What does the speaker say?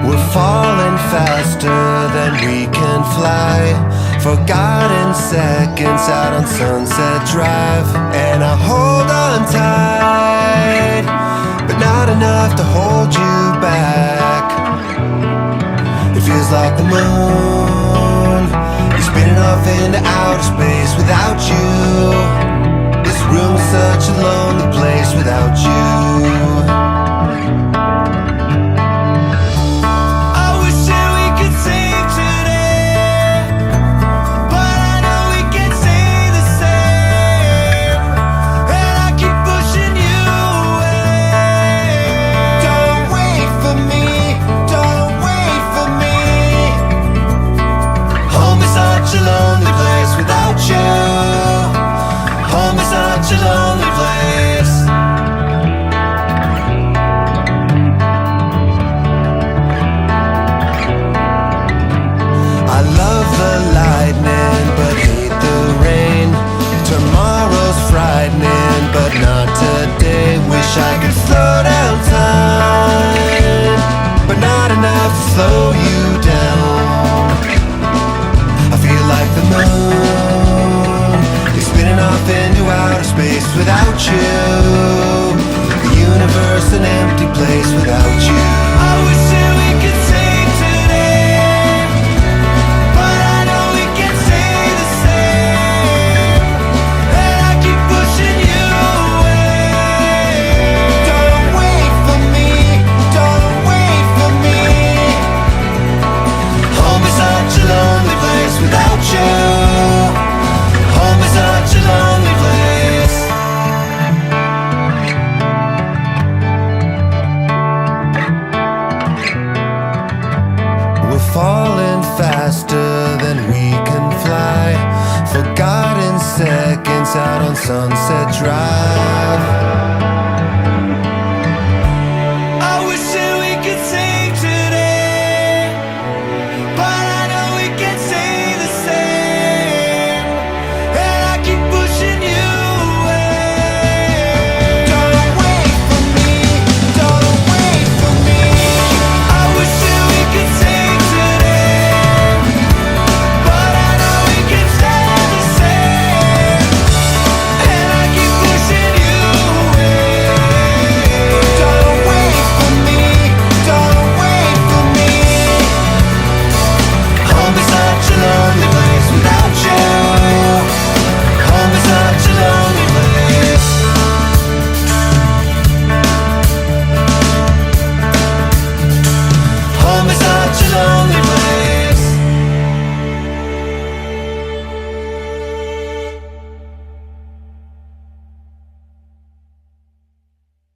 We're falling faster than we can fly, forgotten seconds out on Sunset Drive. And I hold on tight, but not enough to hold you back. It feels like the moon is spinning off into outer space without you. This room is such a lonely place without you. But not today. Wish I could slow down time, but not enough to slow you down. I feel like the moon is spinning off into outer space without you. The universe an empty place without you. I wish that we could sing today, but I know we can't say the same. And I keep pushing you. Without you, home is such a lonely place. We're falling faster than we can fly, forgotten seconds out on Sunset Drive.